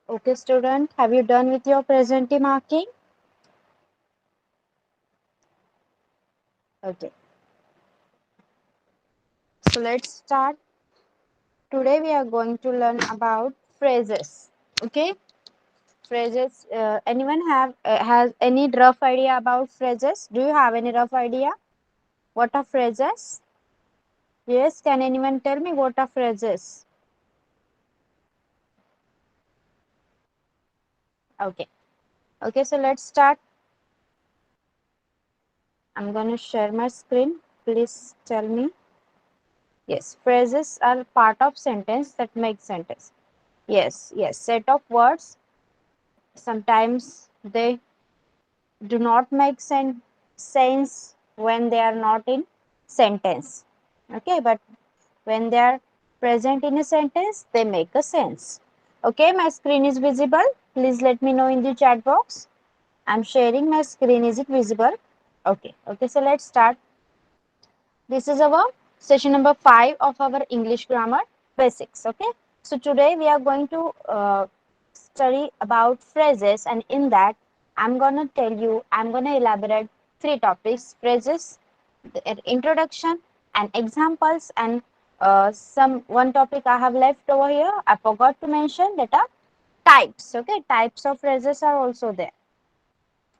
Okay, student, have you done with your present marking? Okay, so let's start. Today we are going to learn about phrases. Okay, phrases. Anyone has any rough idea about phrases? Do you have any rough idea? What are phrases? Yes, can anyone tell me what are phrases? Okay, okay, so let's start. I'm going to share my screen. Please tell me. Yes, phrases are part of sentence that make sentence. Yes, set of words. Sometimes they do not make sense when they are not in sentence. Okay, but when they are present in a sentence, they make a sense. Okay, my screen is visible. Please let me know in the chat box. I'm sharing my screen. Is it visible? Okay, so let's start. This is our session number 5 of our English grammar basics. Okay, so today we are going to study about phrases, and in that I'm gonna tell you, I'm gonna elaborate 3 topics: phrases, the introduction, and examples, and some one topic I have left over here. I forgot to mention that are types. Okay, types of phrases are also there.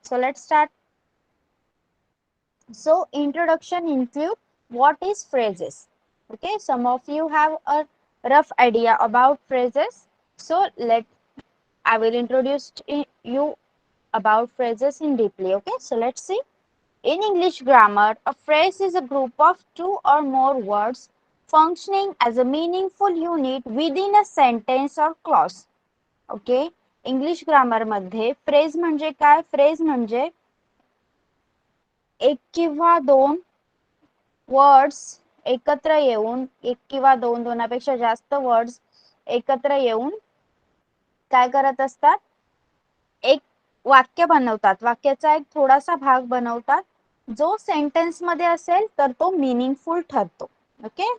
So let's start. So introduction include what is phrases. Okay, some of you have a rough idea about phrases. So I will introduce you about phrases in deeply. Okay, so let's see. In English grammar, a phrase is a group of 2 or more words functioning as a meaningful unit within a sentence or clause. Okay, English grammar मध्ये phrase म्हणजे काय? Phrase म्हणजे एक किंवा दोन words एकत्र येऊन, एक किंवा दोनापेक्षा जास्त वर्ड्स एकत्र येऊन काय करत असतात? एक वाक्य बनवतात. वाक्याचा एक थोडासा भाग बनवतात, जो सेंटेन्स मध्ये असेल तर तो मीनिंगफुल ठरतो. Okay,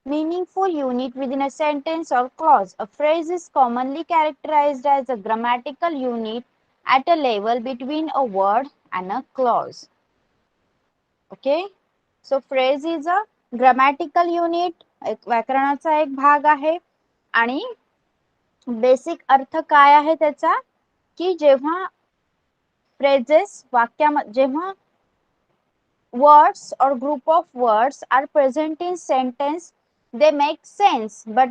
meaningful unit within a sentence or clause. A phrase is commonly characterized as a grammatical unit at a level between a word and a clause. Okay, so phrase is a grammatical unit, एक व्याकरणाचा एक भाग आहे. आणि basic अर्थ काय आहे त्याचा? की जेव्हा phrases वाक्यामध्ये जेव्हा words or group of words are present in sentence, they make sense, but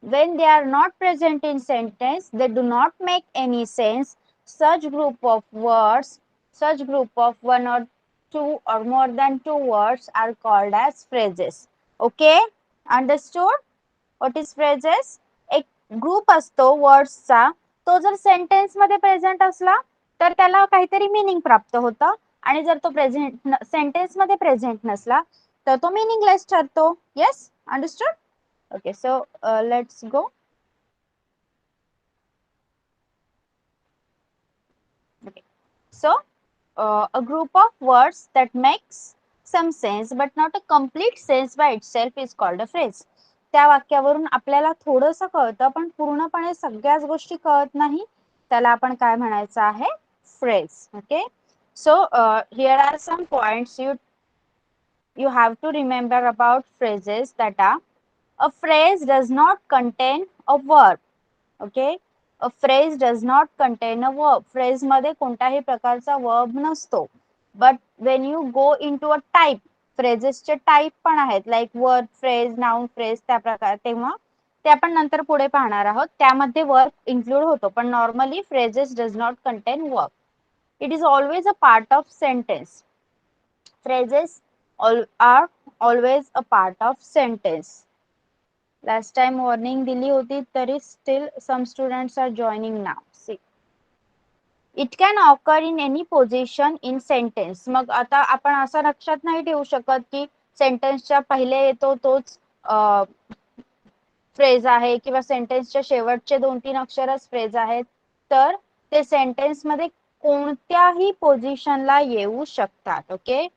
when they are not present in sentence, they do not make any sense. Such group of words, such group of 1 or 2 or more than 2 words are called as phrases. Okay, understood? What is phrases? एक group असतो वर्ड्सचा, तो जर sentence मध्ये present असला तर त्याला काहीतरी meaning प्राप्त होतं, आणि जर तो प्रेझेंट सेंटेन्स मध्ये प्रेझेंट नसला तर तो मीनिंगलेस ठरतो. Yes, understood? Okay, so let's go. Okay. So, a group of words that makes some sense but not a complete sense by itself is called a phrase. त्या वाक्यावरून आपल्याला थोडंसं कळतं पण पूर्णपणे सगळ्याच गोष्टी कळत नाही, त्याला आपण काय म्हणायचं आहे? Phrase. Okay, so here are some points you have to remember about phrases that are: a phrase does not contain a verb. Okay, a phrase does not contain a verb. Phrase मध्ये कोणत्याही प्रकारचा verb नसतो. But when you go into a type, phrases चे type पण आहेत, like word phrase, noun phrase, त्या प्रकार, तेव्हा ते आपण नंतर पुढे पाहणार आहोत. त्यामध्ये verb include होतो, पण normally phrases does not contain verb. It is always a part of sentence. Phrases are always a part of sentence. Last time warning दिली होती तरी still some students are joining now. See, it can occur in any position in sentence. मग आता आपण असं लक्षात नाही ठेवू शकत की सेंटेन्सच्या पहिले येतो तोच फ्रेज आहे किंवा सेंटेन्सच्या शेवटचे 2-3 अक्षरच फ्रेज आहेत. तर ते सेंटेन्स मध्ये कोणत्याही पोझिशनला येऊ शकतात. Okay,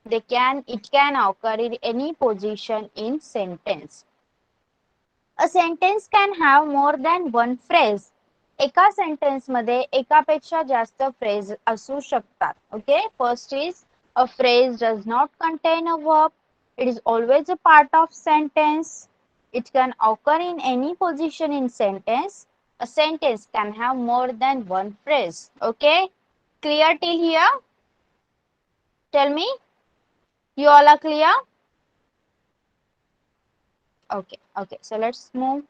it can occur in any position in sentence. A sentence can have more than one phrase. एका सेंटेन्स मध्ये एकापेक्षा जास्त फ्रेज असू शकतात. Okay, first is a phrase does not contain a verb. It is always a part of sentence. It can occur in any position in sentence. A sentence can have more than one phrase. Okay, clear till here? Tell me, you all are clear? Okay, okay, so let's move.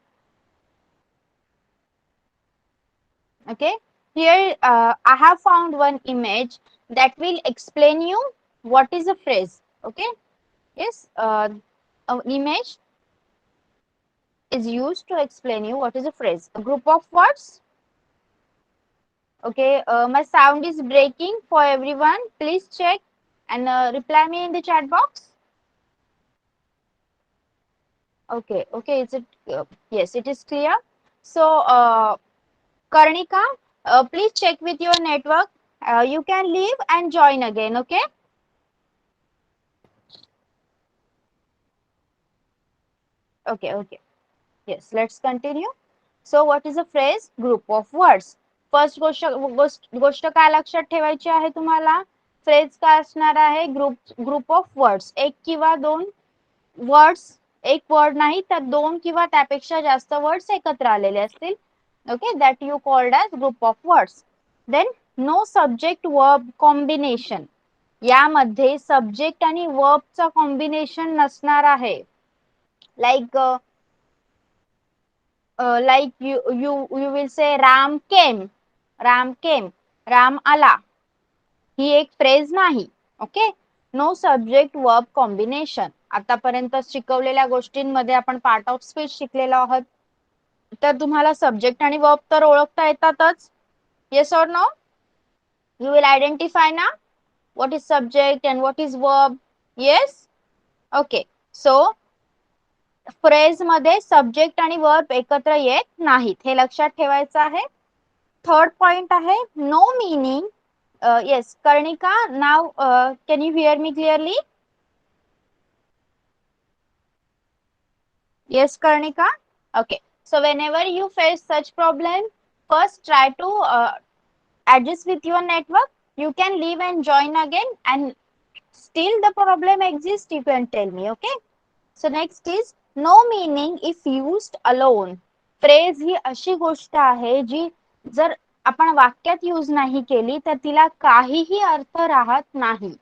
Okay, here I have found one image that will explain you what is a phrase. Okay, yes, an image is used to explain you what is a phrase. A group of words. Okay, my sound is breaking for everyone. Please check and reply me in the chat box. Okay, okay, is it? Yes, it is clear. So, Karnika, please check with your network. You can leave and join again. Okay. Okay, okay. Yes, let's continue. So, what is a phrase? Group of words. First गोष्ट काय लक्षात ठेवायची आहे तुम्हाला? Phrase काय असणार आहे? Group of words. एक किंवा दोन वर्ड्स, एक वर्ड नाही तर दोन किंवा त्यापेक्षा जास्त वर्ड्स एकत्र आलेले असतील. Okay, that you called as group of words. Then no subject verb combination. यामध्ये सब्जेक्ट आणि वर्बचं कॉम्बिनेशन नसणार आहे. Like like you will say Ram came, Ram came, Ram आला. ही एक फ्रेज नाही. Okay, no subject verb combination. आतापर्यंत शिकवलेल्या गोष्टींमध्ये आपण पार्ट ऑफ स्पीच शिकलेलो आहोत. तर तुम्हाला सब्जेक्ट आणि वर्ब तर ओळखता येतातच. Yes or no? You will identify ना what is subject and what is verb? Yes? Okay. So phrase मध्ये सब्जेक्ट आणि वर्ब एकत्र येत नाहीत, हे लक्षात ठेवायचं आहे. थर्ड पॉइंट आहे no meaning. Yes Karnika, now can you hear me clearly? Yes, Karnika. Okay. So whenever you face such problem, first try to adjust with your network. You can leave and join again, and still the problem exists, you can tell me. Okay. So next is no meaning if used alone. Phrase ही अशी गोष्ट आहे जी जर आपण वाक्यात use नाही केली तर तिला काहीही अर्थ राहत नाही.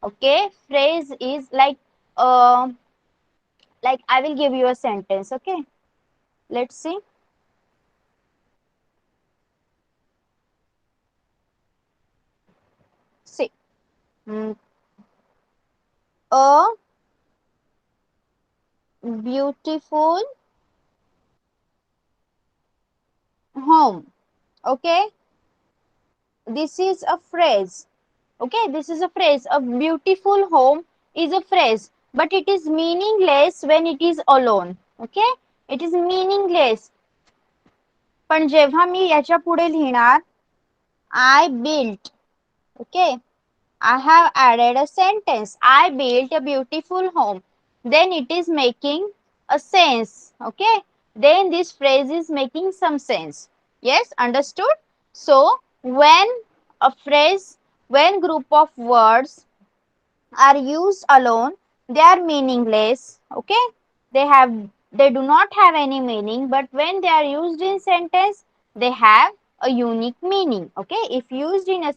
Okay, phrase is like I will give you a sentence. Okay, let's see. See, mm, a beautiful home. Okay, this is a phrase. Okay, this is a phrase. A beautiful home is a phrase, but it is meaningless when it is alone. Okay, it is meaningless. पण जेव्हा मी याच्या पुढे लिहिणार I built. Okay, I have added a sentence. I built a beautiful home. Then it is making a sense. Okay. Then this phrase is making some sense. Yes, understood? So, when a phrase, when group of words are used alone, they are meaningless. Okay. They do not have any meaning, but when they are used in sentence, they have a unique meaning. Okay. If used in a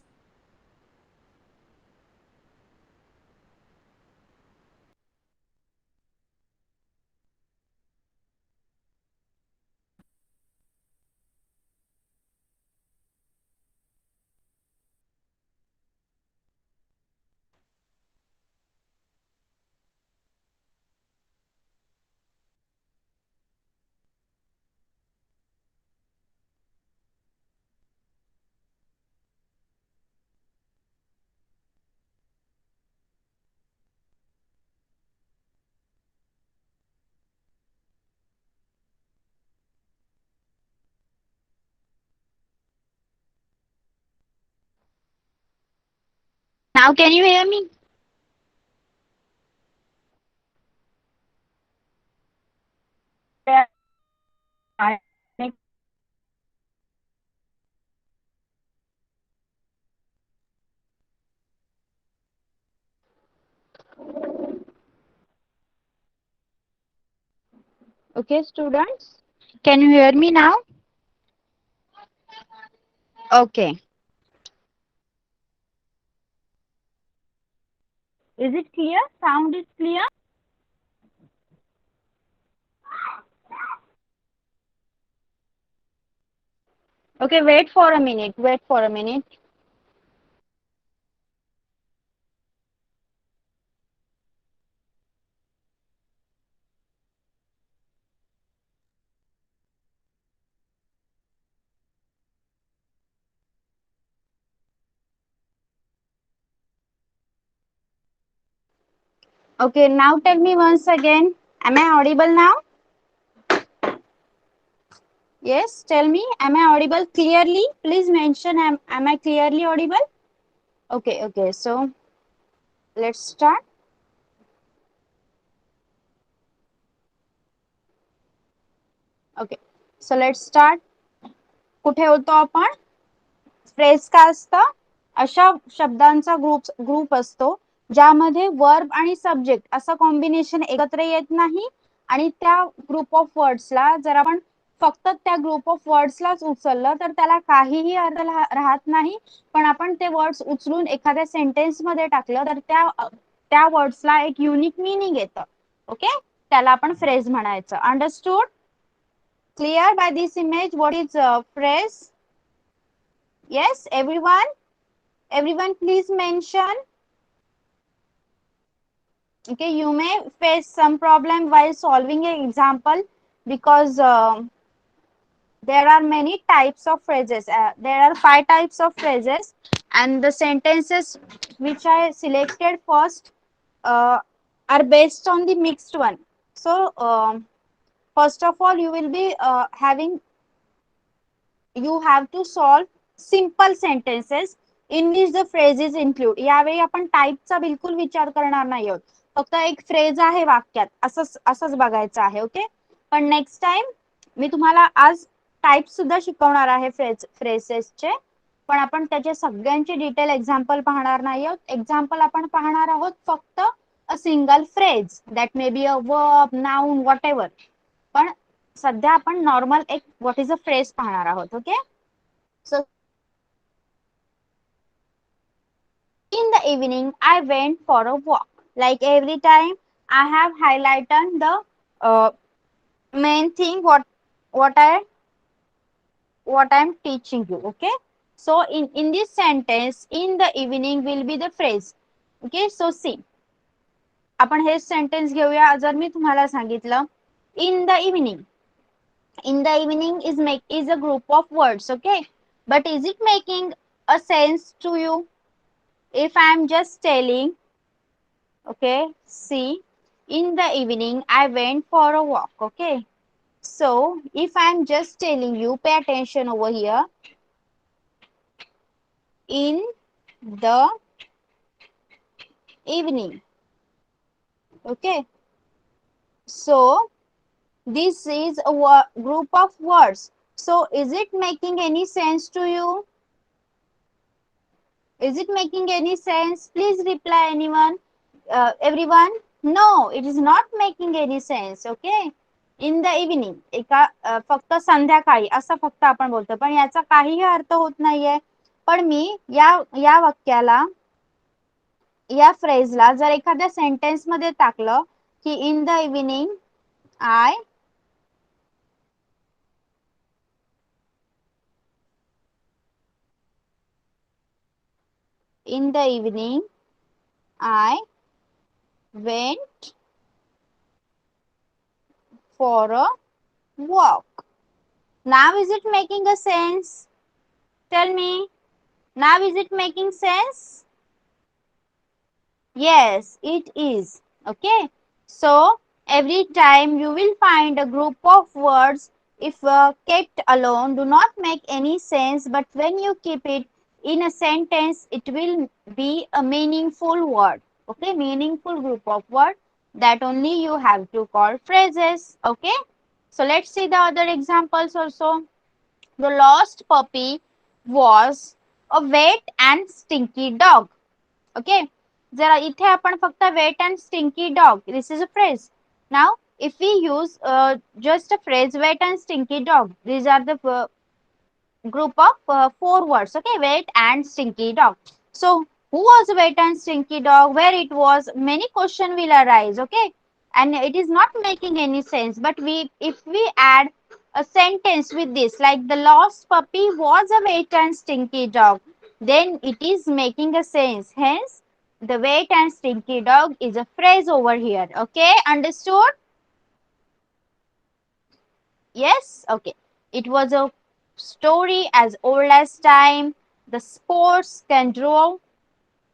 now can you hear me? Okay, students, can you hear me now? Okay. Is it clear? Sound is clear? Okay, wait for a minute. Wait for a minute. Okay, now tell me once again. Am I audible now? Yes, tell me. Am I audible clearly? Please mention. Am I clearly audible? Okay, okay. So let's start. Okay. So let's start. कुठे होतो आपण? Phrase काय असतं? अशा शब्दांचा group असतो ज्यामध्ये verb आणि सब्जेक्ट असं कॉम्बिनेशन एकत्र येत नाही आणि त्या ग्रुप ऑफ वर्ड्सला जर आपण फक्त त्या ग्रुप ऑफ वर्ड्सलाच उचललं तर त्याला काहीही अर्थ राहत नाही. पण आपण ते वर्ड्स उचलून एखाद्या सेंटेन्स मध्ये टाकलं तर त्या वर्ड्सला एक युनिक मीनिंग येतं. ओके, त्याला आपण फ्रेज म्हणायचं. Understood? Clear by this image what is phrase? Yes, everyone. Everyone, please mention. Okay, you may face some problem while solving an example because there are many types of phrases. There are 5 types of phrases, and the sentences which I selected first are based on the mixed one. So, first of all, you have to solve simple sentences in which the phrases include. यावेळी आपण टाइपचा बिलकुल विचार करणार नाही आहोत. फक्त एक phrase आहे वाक्यात असंच बघायचं आहे. ओके, पण नेक्स्ट टाइम मी तुम्हाला आज टाइप सुद्धा शिकवणार आहे फ्रेजेसचे, पण आपण त्याचे सगळ्यांचे डिटेल एक्झाम्पल पाहणार नाही आहोत. एक्झाम्पल आपण पाहणार आहोत फक्त a single phrase that may be a verb, noun, what ever. पण सध्या आपण नॉर्मल एक व्हॉट इज अ फ्रेज पाहणार आहोत. Okay, so in the evening I went for a walk. Like every time I have highlighted the main thing what I what I'm teaching you. Okay, so in this sentence in the evening will be the phrase. Okay, so see, आपण हे sentence घेऊया. जर मी तुम्हाला सांगितलं in the evening, in the evening is a group of words. Okay, but is it making a sense to you if I am just telling? Okay, see, in the evening I went for a walk. Okay, so if I am just telling you, pay attention over here. In the evening. Okay, so this is a group of words. So is it making any sense to you? Is it making any sense? Please reply, anyone. Everyone. No, it is not making any sense. Okay, in the evening एका फक्त संध्याकाळी असं फक्त आपण बोलतो, पण याचा काहीही अर्थ होत नाहीये. पण मी या वाक्याला, या फ्रेजला जर एखाद्या सेंटेन्स मध्ये टाकलं की in the evening I in the evening I went for a walk. Now is it making a sense? Tell me. Now is it making sense? Yes, it is. Okay. So every time you will find a group of words, if kept alone, do not make any sense. But when you keep it in a sentence, it will be a meaningful word. Okay, meaningful group of words that only you have to call phrases. Okay. So let's see the other examples also. The lost puppy was a wet and stinky dog. Okay. जरा इथे आपण फक्त wet and stinky dog. This is a phrase. Now, if we use just a phrase wet and stinky dog, these are the group of four words. Okay, wet and stinky dog. So, who was wet and stinky dog? Where it was? Many question will arise. Okay, and it is not making any sense. But if we add a sentence with this, like the lost puppy was a wet and stinky dog, then it is making a sense. Hence, the wet and stinky dog is a phrase over here. Okay, understood? Yes? Okay. It was a story as old as time. The sports can draw,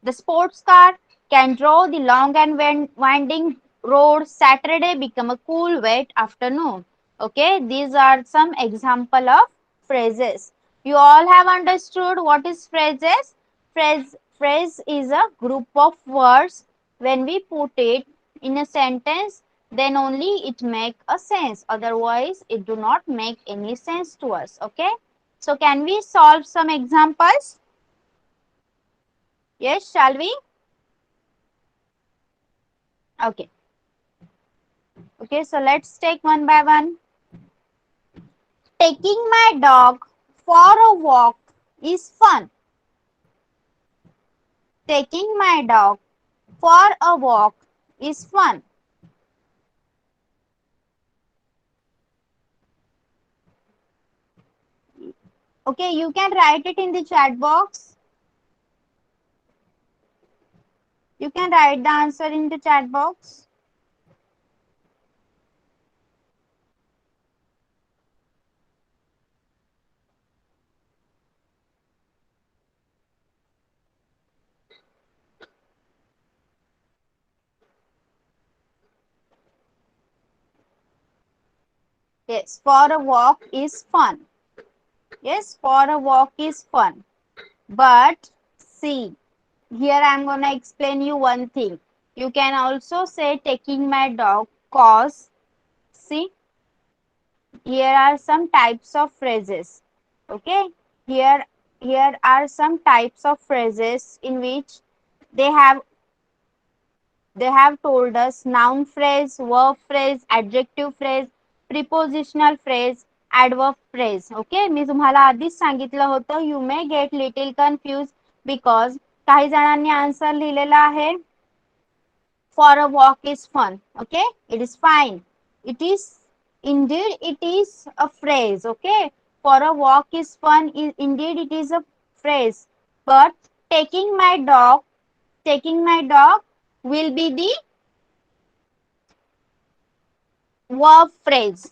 the sports car can draw the long and winding road. Saturday become a cool wet afternoon. Okay, these are some example of phrases. You all have understood what is phrases? Phrase is a group of words. When we put it in a sentence, then only it make a sense. Otherwise, it do not make any sense to us. Okay. So can we solve some examples? Yes, shall we? Okay. Okay, so let's take one by one. Taking my dog for a walk is fun. Taking my dog for a walk is fun. Okay, you can write it in the chat box. You can write the answer in the chat box. Yes, for a walk is fun. Yes, for a walk is fun. But see, here I am going to explain you one thing. You can also say taking my dog cause, see, here are some types of phrases. Okay, here are some types of phrases in which they have told us noun phrase, verb phrase, adjective phrase, prepositional phrase, adverb phrase. Okay, मी तुम्हाला आधीच सांगितलं होतं, you may get little confused because काही जणांनी answer लिहिलेला आहे for a walk is fun. Okay, it is fine. It is indeed it is a phrase. Okay, for a walk is fun. Indeed it is a phrase. But taking my dog, will be the verb phrase.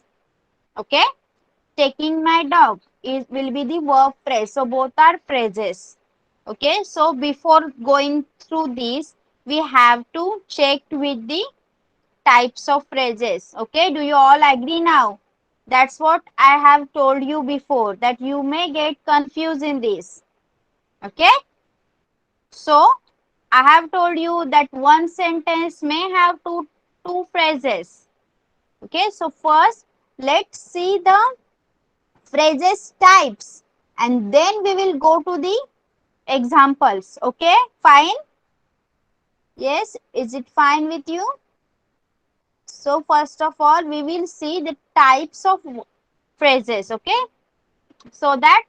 Okay, taking my dog is will be the verb phrase. So both are phrases. Okay, so before going through this, we have to check with the types of phrases. Okay, do you all agree now? That's what I have told you before, that you may get confused in this. Okay, so I have told you that one sentence may have two phrases. Okay, so first let's see the phrases types and then we will go to the examples. Okay, fine? Yes, is it fine with you? So first of all, we will see the types of phrases, okay? So that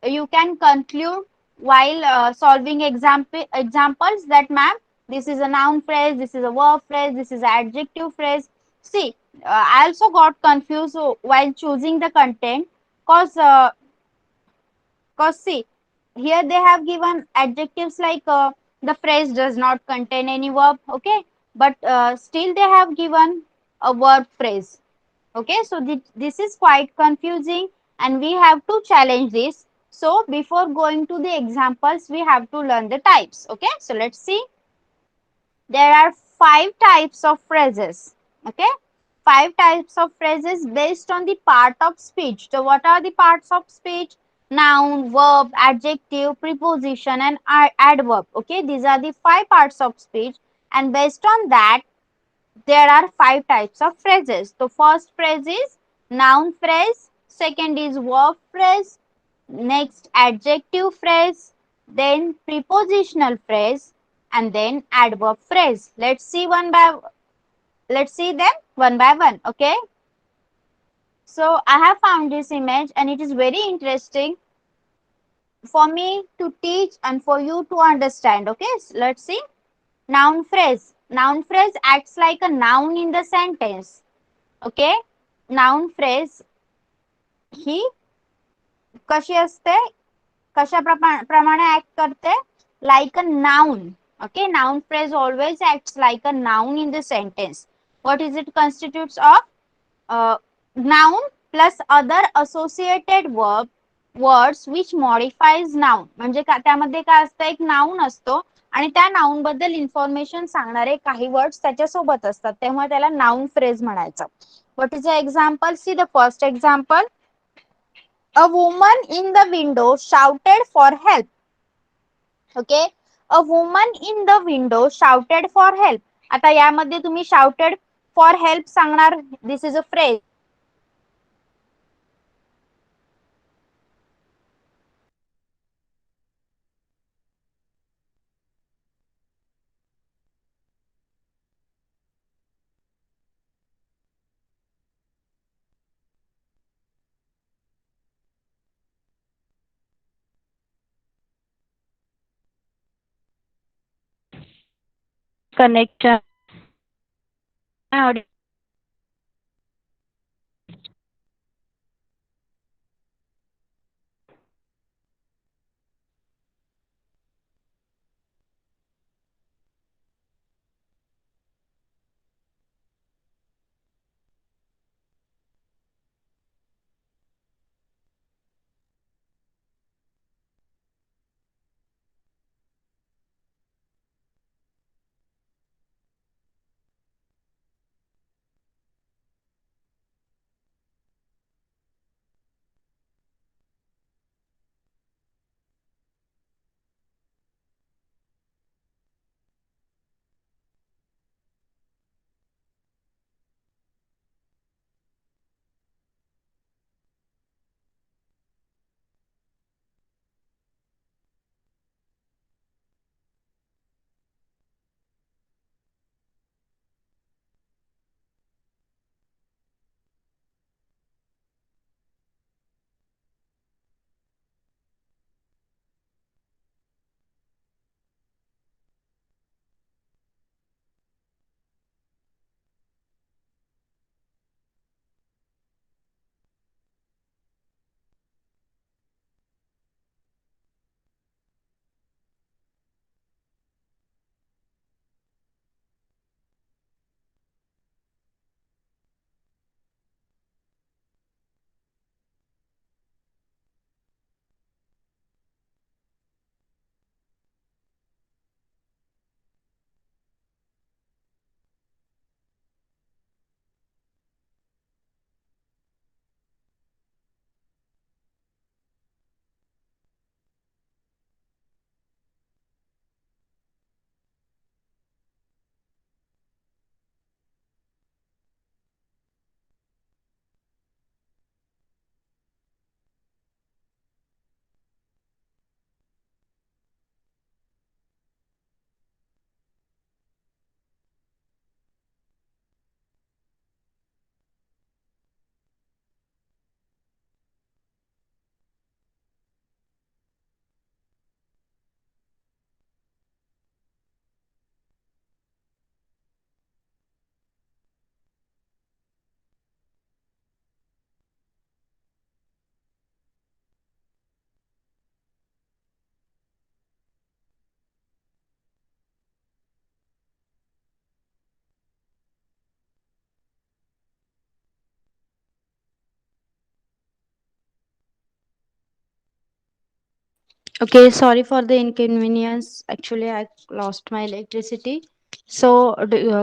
you can conclude while solving examples that ma'am, this is a noun phrase, this is a verb phrase, this is an adjective phrase. See, I also got confused while choosing the content cause see, here they have given adjectives like the phrase does not contain any verb, okay? But still they have given a verb phrase. Okay, so this is quite confusing and we have to challenge this. So before going to the examples, we have to learn the types. Okay, so let's see. There are 5 types of phrases. Okay, 5 types of phrases based on the part of speech. So what are the parts of speech? Noun, verb, adjective, preposition and adverb. Okay, these are the 5 parts of speech and based on that, there are 5 types of phrases. The first phrase is noun phrase, second is verb phrase, next adjective phrase, then prepositional phrase, and then adverb phrase. Let's see them one by one. Okay, so I have found this image and it is very interesting for me to teach and for you to understand. Okay, so let's see. Noun phrase. Noun phrase acts like a noun in the sentence. Okay, noun phrase ही कशी असते, कशा प्रमाणे act करते, like a noun. Okay, noun phrase always acts like a noun in the sentence. What is it constitutes of? Noun plus other associated words which modifies noun. म्हणजे त्यामध्ये काय असतं, एक नाउन असतो आणि त्या नाउन बद्दल इन्फॉर्मेशन सांगणारे काही वर्ड्स त्याच्यासोबत असतात, तेव्हा त्याला नाउन फ्रेज म्हणायचं. What is a example? See the first example. A woman in the window shouted for help. Okay, a woman in the window shouted for help. आता यामध्ये तुम्ही shouted for help सांगणार, this is a phrase. Connection. Audio. Okay, sorry for the inconvenience. Actually, I lost my electricity. So,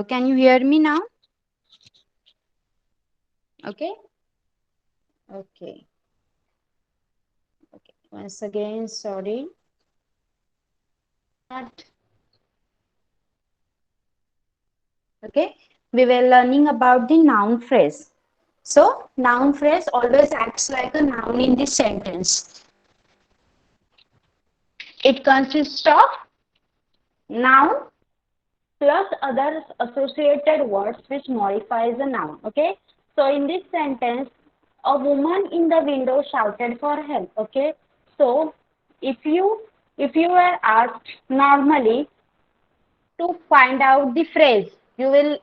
can you hear me now? Okay. Okay. Okay. Once again, sorry. Okay. We were learning about the noun phrase. So noun phrase always acts like a noun in this sentence. It consists of noun plus other associated words which modifies the noun. Okay. So in this sentence, a woman in the window shouted for help. Okay. So if you were asked normally to find out the phrase, you will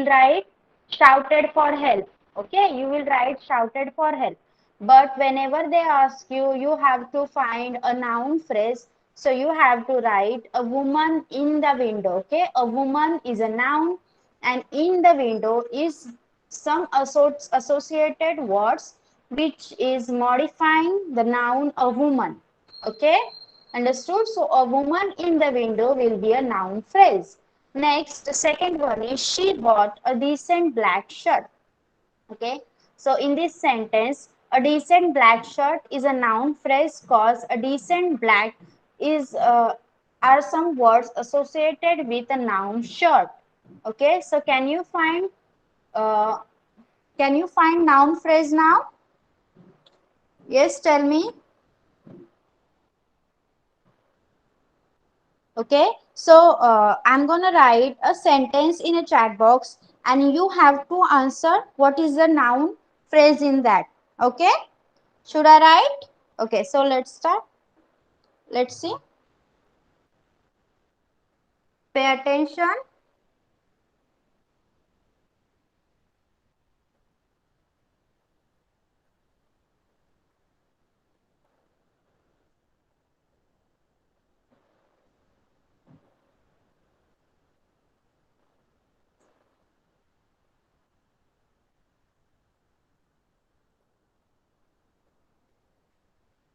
write shouted for help. Okay, you will write shouted for help. But whenever they ask you, you have to find a noun phrase. So you have to write a woman in the window. Okay, a woman is a noun, and in the window is some associated words which is modifying the noun a woman. Okay, understood? So a woman in the window will be a noun phrase. Next, the second one is she bought a decent black shirt. Okay, so in this sentence, a decent black shirt is a noun phrase cause a decent black is are some words associated with a noun shirt. Okay, so uh, can you find noun phrase now? Yes, tell me. Okay, so I'm gonna write a sentence in a chat box and you have to answer what is the noun phrase in that. Okay, should I write? Okay, so let's start. Let's see. Pay attention.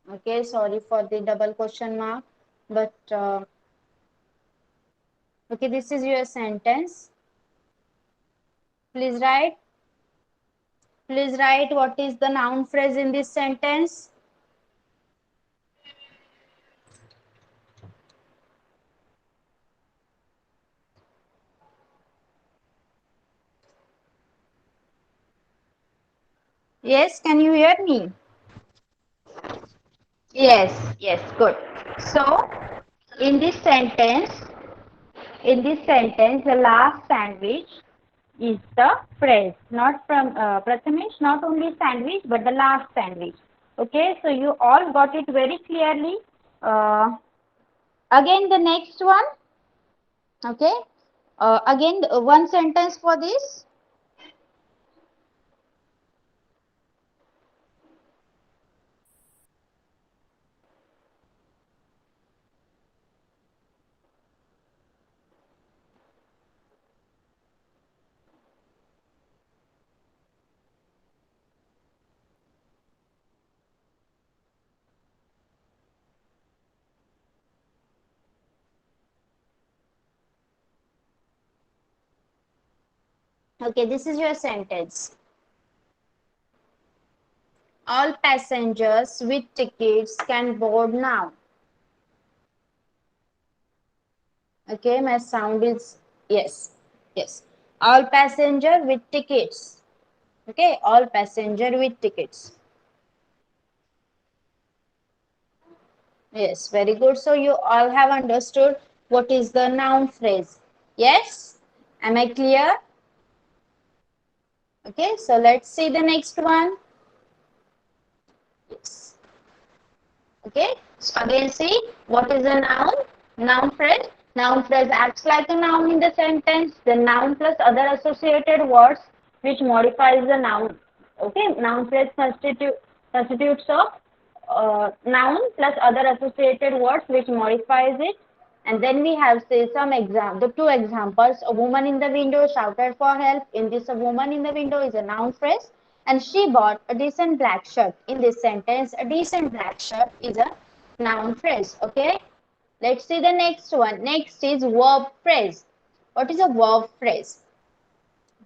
Okay, sorry for the double question mark, but okay, this is your sentence. Please write. Please write what is the noun phrase in this sentence. Yes, can you hear me? Yes, yes, good. So, in this sentence, the last sandwich is the phrase, not from Prathamesh, not only sandwich, but the last sandwich. Okay, so you all got it very clearly. Again, the next one. Okay, again, one sentence for this. Okay, this is your sentence. All passengers with tickets can board now. Okay, my sound is yes, yes. All passenger with tickets. Okay, all passenger with tickets. Yes, very good. So you all have understood what is the noun phrase. Yes, am I clear? Okay, so let's see the next one. Yes. Okay, so again see what is a noun? Noun phrase. Noun phrase acts like a noun in the sentence. The noun plus other associated words which modifies the noun. Okay, noun phrase constitutes of noun plus other associated words which modifies it. And then we have say the two examples. A woman in the window shouted for help. In this, a woman in the window is a noun phrase. And she bought a decent black shirt. In this sentence, a decent black shirt is a noun phrase. Okay. Let's see the next one. Next is verb phrase. What is a verb phrase?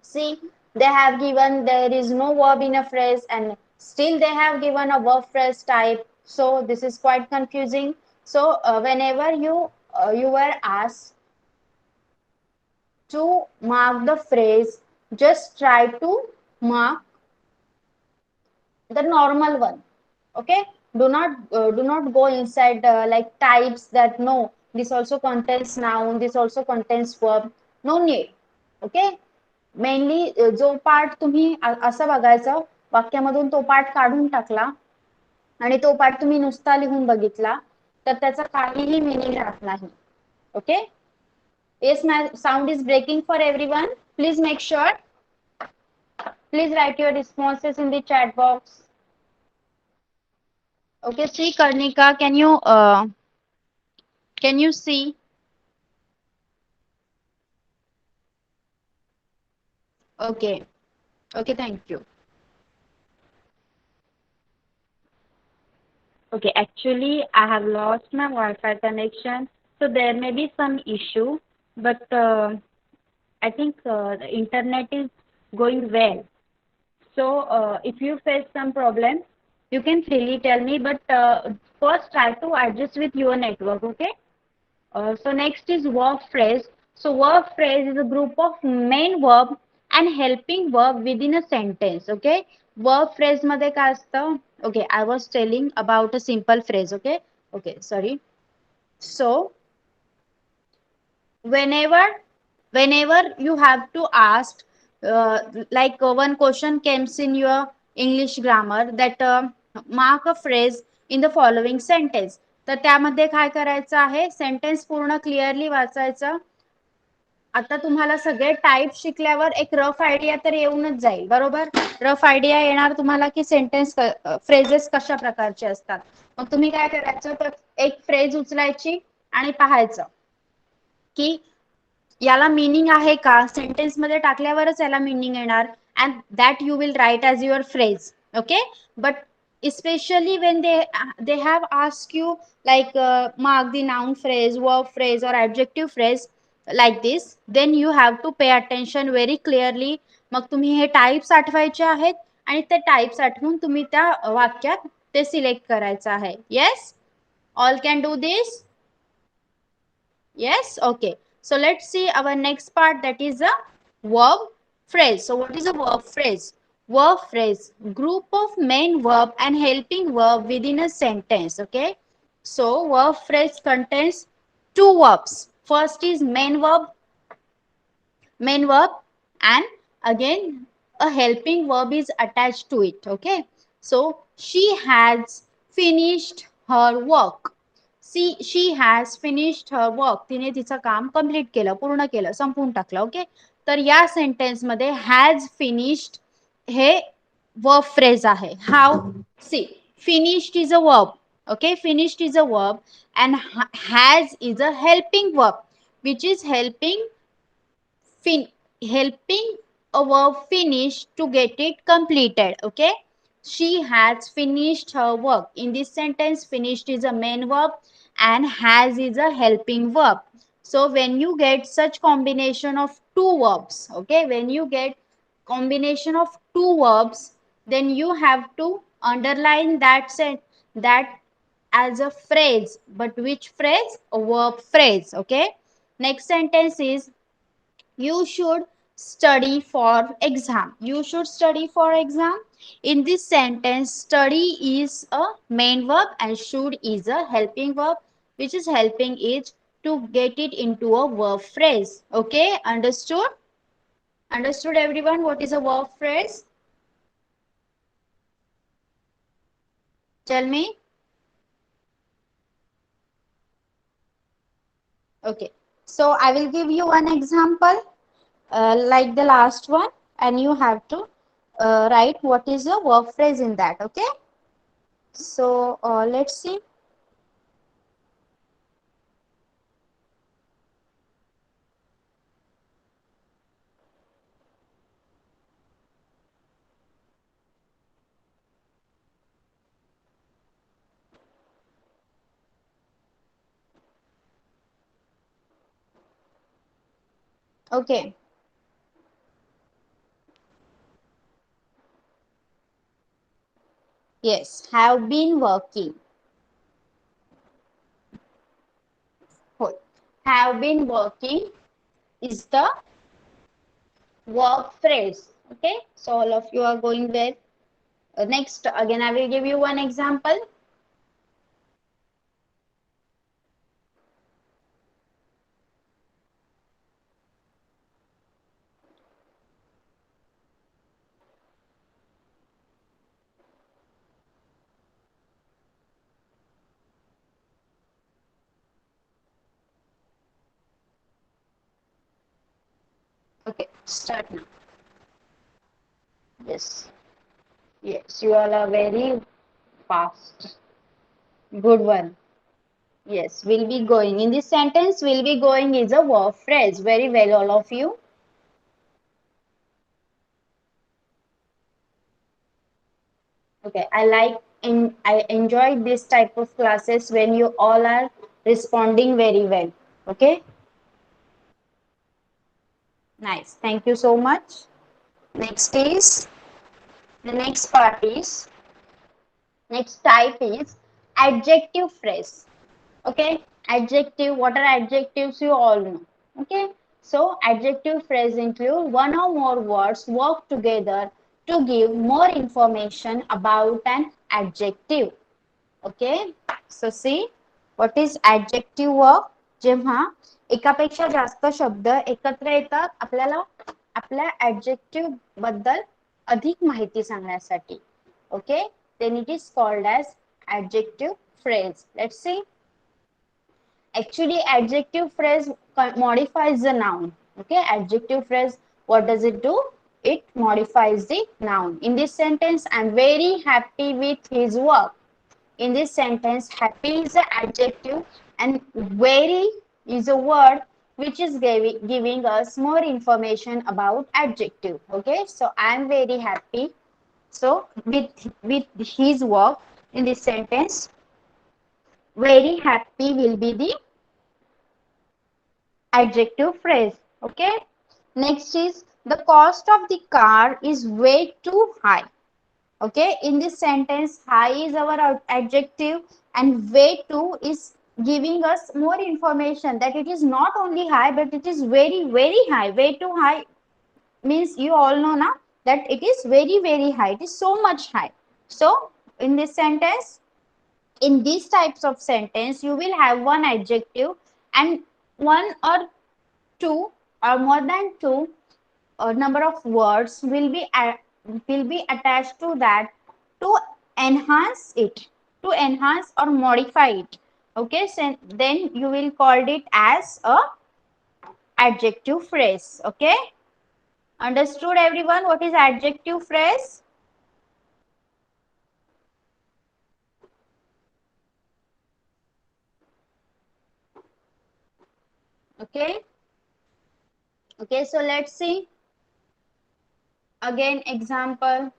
See, they have given there is no verb in a phrase and still they have given a verb phrase type. So this is quite confusing. So whenever you were asked to mark the phrase, just try to mark the normal one. Okay, do not go inside like types that no, this also contains noun, this also contains verb. No need. Okay, mainly जो part तुम्ही असं बघायचं, वाक्यामधून तो part काढून टाकला आणि तो part तुम्ही नुसता लिहून बघितला तर त्याचा काहीही मिनिंग राहत नाही. Okay, yes, my sound is breaking for everyone. Please make sure. Please write your responses in the chat box. Okay, see Karnika, can you see? Okay, okay, thank you. Okay, actually I have lost my Wi-Fi connection, so there may be some issue, but I think the internet is going well. So if you face some problem, you can freely tell me, but first try to adjust with your network. Okay. So next is verb phrase. So verb phrase is a group of main verb and helping verb within a sentence. Okay. Verb phrase मध्ये काय असतं? Okay, I was telling about a simple phrase. Okay. Okay, sorry. So whenever you have to ask like one question comes in your English grammar that mark a phrase in the following sentence, तर त्यामध्ये काय करायचं आहे, sentence पूर्ण clearly वाचायचं. आता तुम्हाला सगळे टाईप शिकल्यावर एक रफ आयडिया तर येऊनच जाईल, बरोबर. रफ आयडिया येणार तुम्हाला की सेंटेन्स फ्रेजेस कशा प्रकारचे असतात. मग तुम्ही काय करायचं, तर एक फ्रेज उचलायची आणि पाहायचं की याला मीनिंग आहे का, सेंटेन्स मध्ये टाकल्यावरच याला मीनिंग येणार, and that you will write as your phrase. Okay, but especially when they have asked you like mark the noun phrase, verb phrase or adjective phrase like this, then you have to pay attention very clearly. मग तुम्ही हे types आठवायचे आहेत आणि ते types आठवून तुम्ही त्या वाक्यात ते select करायचं आहे. Yes, all can do this. Yes, okay. So let's see our next part, that is a verb phrase. So what is a verb phrase? Verb phrase, group of main verb and helping verb within a sentence. Okay. So verb phrase contains two verbs. First is main verb, and again a helping verb is attached to it. Okay. So she has finished her work. She has finished her work. तिने तिचं काम complete केलं, पूर्ण केलं, संपवून टाकलं. Okay, तर या सेंटेन्स मध्ये हॅज फिनिश्ड हे वर्ब फ्रेज आहे. How? See, finished is a verb. Okay, finished is a verb and has is a helping verb which is helping a verb finish to get it completed. Okay, she has finished her work. In this sentence, finished is a main verb and has is a helping verb. So when you get such combination of two verbs, okay, when you get combination of two verbs, then you have to underline that as a phrase. But which phrase? A verb phrase. Okay, next sentence is you should study for exam. You should study for exam. In this sentence, study is a main verb and should is a helping verb, which is helping it to get it into a verb phrase. Okay, understood? Understood everyone what is a verb phrase? Tell me. Okay, so I will give you one example like the last one, and you have to write what is the verb phrase in that. Okay, so let's see. Okay, yes, have been working. Have been working is the verb phrase. Okay, so all of you are going there. Next, again, I will give you one example. Okay, start now. Yes, yes, you all are very fast. Good one. Yes, will be going. In this sentence, will be going is a verb phrase. Very well, all of you. Okay, I enjoy this type of classes when you all are responding very well. Okay, nice. Thank you so much. Next is the next part is next type is adjective phrase. Okay, adjective. What are adjectives? You all know. Okay, so adjective phrase include one or more words work together to give more information about an adjective. Okay so see what is adjective work जेव्हा एकापेक्षा जास्त शब्द एकत्र येतात आपल्याला आपल्या adjective बद्दल अधिक माहिती सांगण्यासाठी okay then it is called as adjective phrase let's see actually adjective phrase modifies the noun. Okay, adjective phrase, what does it do? It modifies the noun. In this sentence, I'm very happy with his work. In this sentence, happy is an adjective and very is a word which is giving us more information about adjective. Okay, so I am very happy. So with his work, in this sentence, very happy will be the adjective phrase. Okay, next is the cost of the car is way too high. Okay, in this sentence, high is our adjective and way too is giving us more information that it is not only high but it is very very high. Way too high means you all know now that it is very very high. It is so much high. So in this sentence, in these types of sentence, you will have one adjective and one or two or more than two number of words will be attached to that to enhance it, to enhance or modify it. Okay, so then you will call it as a adjective phrase. Okay, understood everyone what is adjective phrase? Okay, okay, so let's see again example.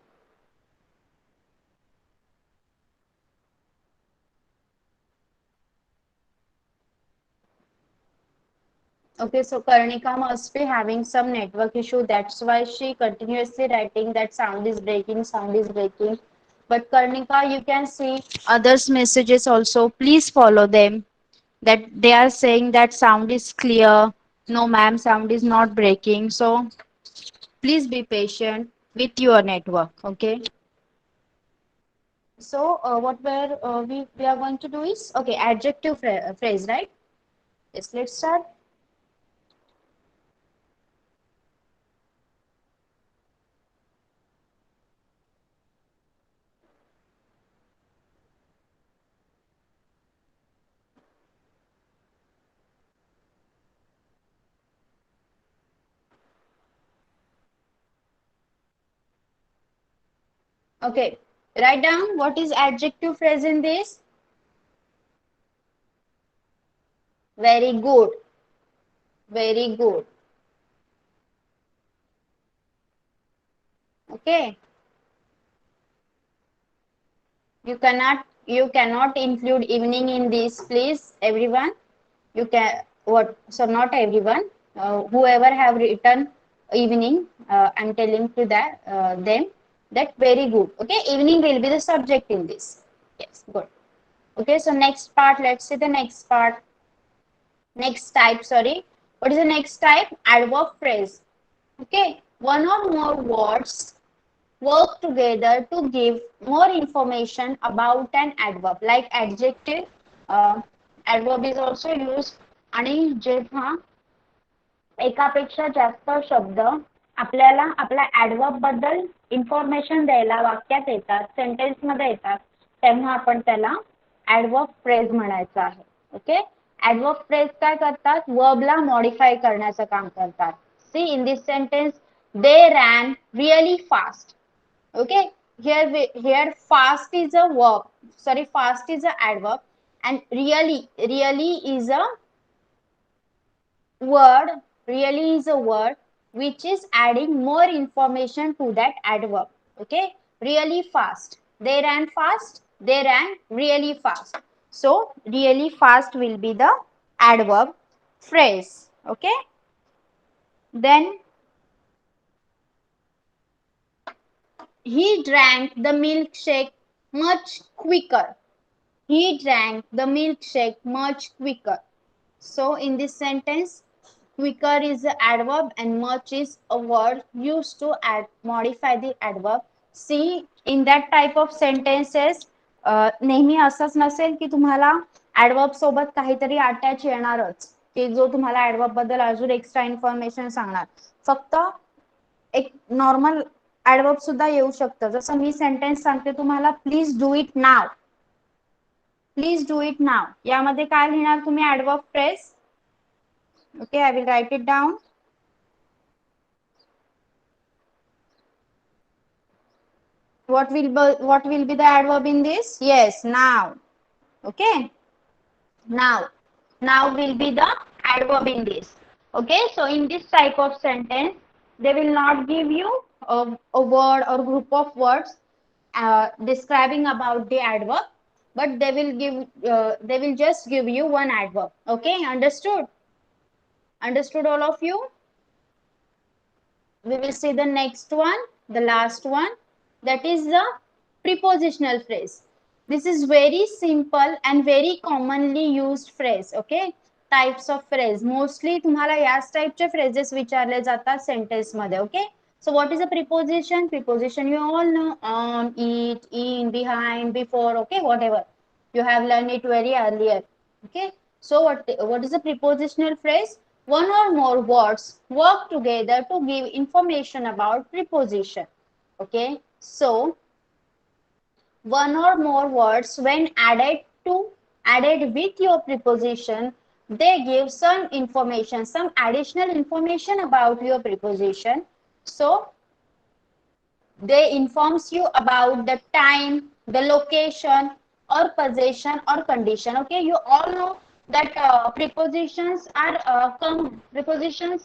Okay, so Karnika must be having some network issue. That's why she continuously writing that sound is breaking, sound is breaking. But Karnika, you can see others' messages also. Please follow them. That they are saying that sound is clear. No, ma'am, sound is not breaking. So please be patient with your network. Okay. So we are going to do is okay adjective phrase, right? Yes. Let's start. Okay, write down what is adjective phrase in this. Very good, very good. Okay, you cannot include evening in this, please, everyone. You can what? So not everyone. Whoever have written evening, I'm telling to that them that very good. Okay, evening will be the subject in this. Yes, good. Okay, so next part. Let's see the next part. Next type, sorry. What is the next type? Adverb phrase. Okay, one or more words work together to give more information about an adverb. Like adjective, adverb is also used. आणि जेव्हा एकापेक्षा जास्त शब्द आपल्याला आपल्या adverb बद्दल information द्यायला वाक्यात येतात, सेंटेन्स मध्ये येतात, तेव्हा आपण त्याला ऍडवर्ब फ्रेज म्हणायचं आहे. ओके. ऍडवर्ब फ्रेज काय करतात? वर्बला मॉडिफाय करण्याचं काम करतात. See in this sentence they ran really fast. Okay, here fast is a verb, sorry, fast is a adverb, and really is a word, really is a word which is adding more information to that adverb. Okay, really fast, they ran fast, they ran really fast. So really fast will be the adverb phrase. Okay, then he drank the milkshake much quicker. He drank the milkshake much quicker. So in this sentence, quicker is the adverb and much is a word used to modify the adverb. See, in that type of sentences, नेहमी असंच नसेल की तुम्हाला adverb सोबत काहीतरी attach येणारच की जो तुम्हाला adverb बद्दल अजून एक्स्ट्रा इन्फॉर्मेशन सांगणार. फक्त एक नॉर्मल adverb सुद्धा येऊ शकतं. जसं मी सेंटेन्स सांगते तुम्हाला, please do it now. Please do it नाव. यामध्ये काय लिहिणार तुम्ही? Adverb phrase. Okay, I will write it down. What will be the adverb in this? Yes, now. Okay, now will be the adverb in this. Okay, so in this type of sentence, they will not give you a word or group of words describing about the adverb, but they will just give you one adverb. Okay, understood? Understood all of you? We will see the next one, the last one, that is the prepositional phrase. This is very simple and very commonly used phrase. Okay, types of phrase. Mostly तुम्हाला याच टाइपचे phrases विचारले जातात sentence मध्ये. Okay, so what is a preposition? Preposition you all know: on, it, in, behind, before. Okay, whatever you have learned it very earlier. Okay, so what is a prepositional phrase? One or more words work together to give information about preposition. Okay, so one or more words when added with your preposition, they give some information, some additional information about your preposition. So they informs you about the time, the location, or possession or condition. Okay, you all know that prepositions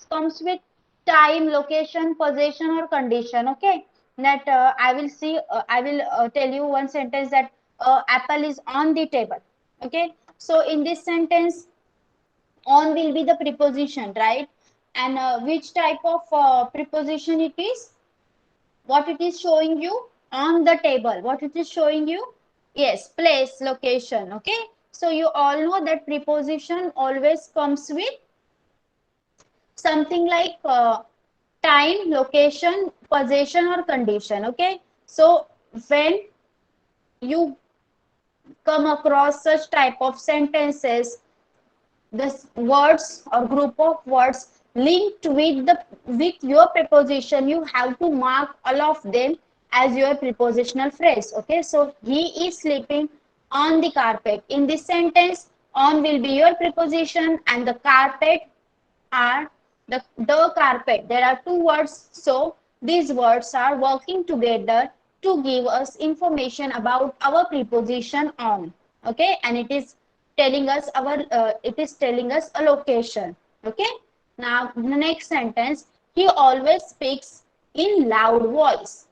comes with time, location, possession, or condition. Okay, that I will tell you one sentence that apple is on the table. Okay, so in this sentence, on will be the preposition, right? And which type of preposition it is? What it is showing you? On the table. What it is showing you? Yes, place, location. Okay, so you all know that preposition always comes with something like time, location, possession, or condition. Okay, so when you come across such type of sentences, this words or group of words linked with your preposition, you have to mark all of them as your prepositional phrase. Okay, so he is sleeping on the carpet. In this sentence, on will be your preposition and the carpet are the carpet. There are two words, so these words are working together to give us information about our preposition on. Okay, and it is telling us a location. Okay, now the next sentence, he always speaks in loud voice.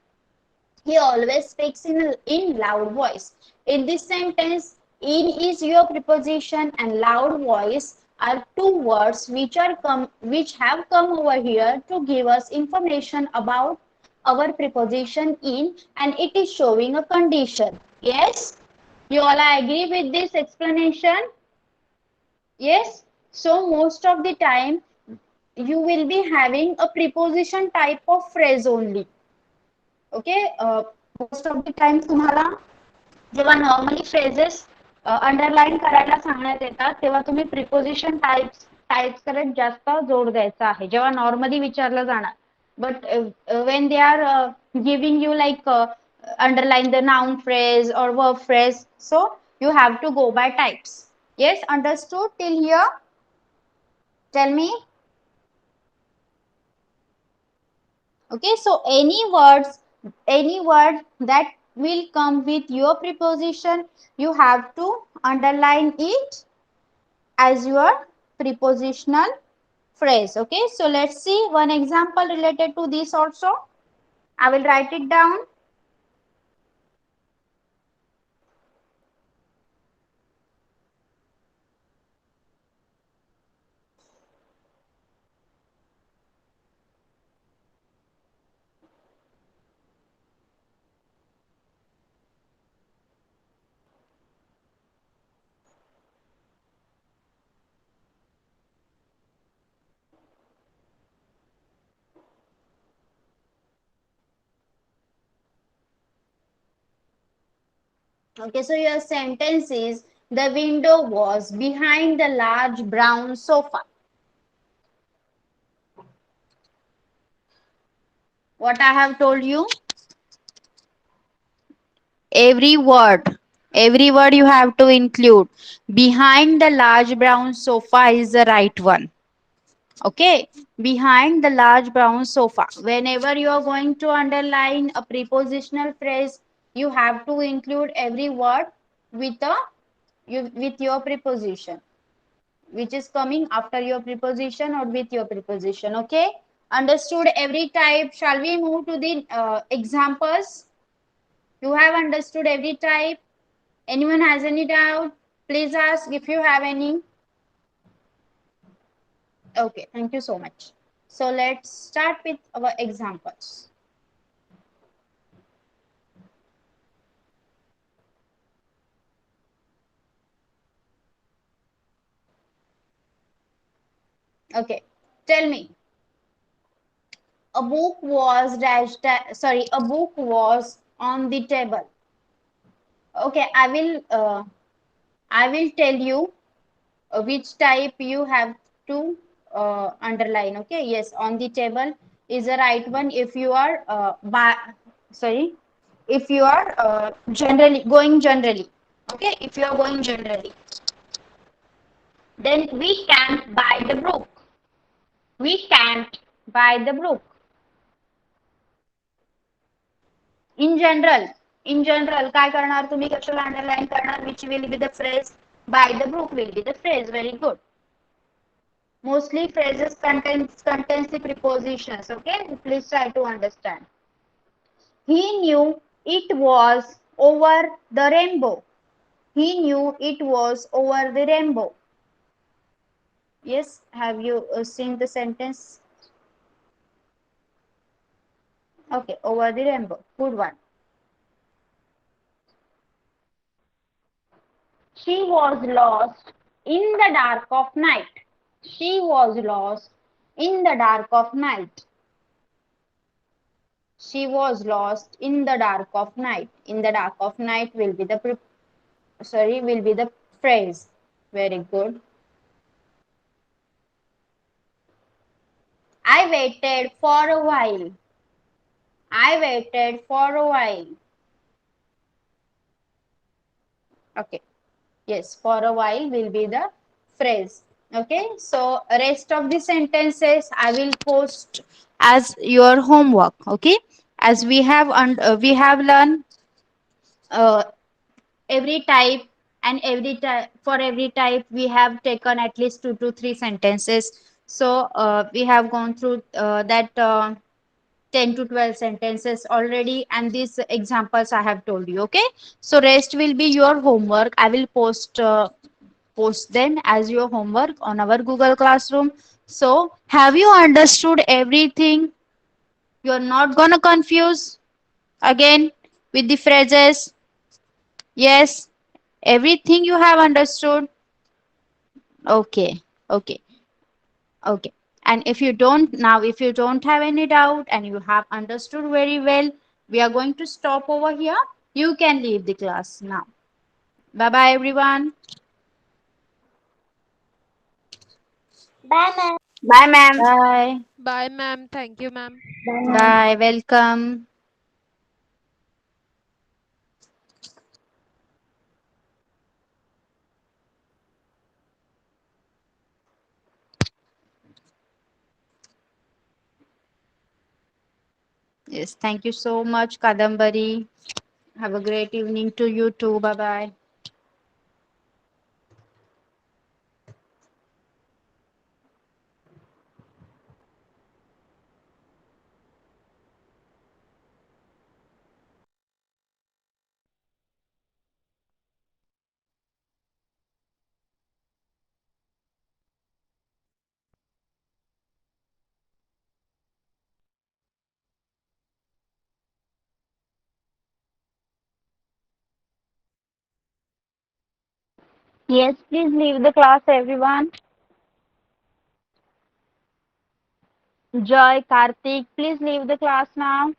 He always speaks in loud voice. In this sentence, in is your preposition and loud voice are two words which have come over here to give us information about our preposition in, and it is showing a condition. Yes, you all agree with this explanation? Yes, so most of the time you will be having a preposition type of phrase only. Okay, most of the time तुम्हाला जेव्हा normally phrases underline करायला सांगण्यात येतात तेव्हा तुम्ही preposition types करत जास्त जोर द्यायचा आहे जेव्हा नॉर्मली विचारलं जाणार. But when they are giving you like underline the noun phrase or verb phrase, so you have to go by types. Yes, understood till here? Tell me. Okay, so any word that will come with your preposition, you have to underline it as your prepositional phrase. Okay, so let's see one example related to this also. I will write it down. Okay, so your sentence is the window was behind the large brown sofa. What I have told you? Every word, every word you have to include. Behind the large brown sofa is the right one. Okay, behind the large brown sofa. Whenever you are going to underline a prepositional phrase, you have to include every word with with your preposition, which is coming after your preposition or with your preposition. Okay, understood every type. Shall we move to the examples? You have understood every type. Anyone has any doubt? Please ask if you have any. Okay, thank you so much. So let's start with our examples. Okay, tell me. A book was a book was on the table. Okay, I will tell you which type you have to underline. Okay, yes, on the table is the right one if you are sorry, if you are generally. Okay, if you are going generally, then we can't buy the book. We can't buy the book. In general काय करणार तुम्ही कशाला underline करणार which will be the phrase by the book will be the phrase. Very good. Mostly phrases contains the prepositions. Okay, please try to understand. He knew it was over the rainbow. He knew it was over the rainbow. Yes, have you seen the sentence? Okay, over the rainbow. Good one. She was lost in the dark of night. She was lost in the dark of night. She was lost in the dark of night. In the dark of night will be the will be the phrase. Very good. I waited for a while. I waited for a while. Okay. Yes, for a while will be the phrase. Okay. So rest of the sentences I will post as your homework. Okay. As we have learned uh, every type, and every type, for every type we have taken at least 2 to 3 sentences. So we have gone through that 10 to 12 sentences already, and these examples I have told you. Okay, so rest will be your homework. I will post them as your homework on our Google Classroom. So have you understood everything? You're not gonna confuse again with the phrases? Yes, everything you have understood. Okay, okay, okay. And if you don't have any doubt and you have understood very well, We are going to stop over here. You can leave the class now. Bye bye, everyone. Bye, ma'am. Bye, ma'am. Bye. Bye, ma'am. Thank you, ma'am. Bye, ma'am. Bye. Welcome. Yes, thank you so much, Kadambari. Have a great evening to you too. Bye bye. Yes, please leave the class, everyone. Joy, Karthik, please leave the class now.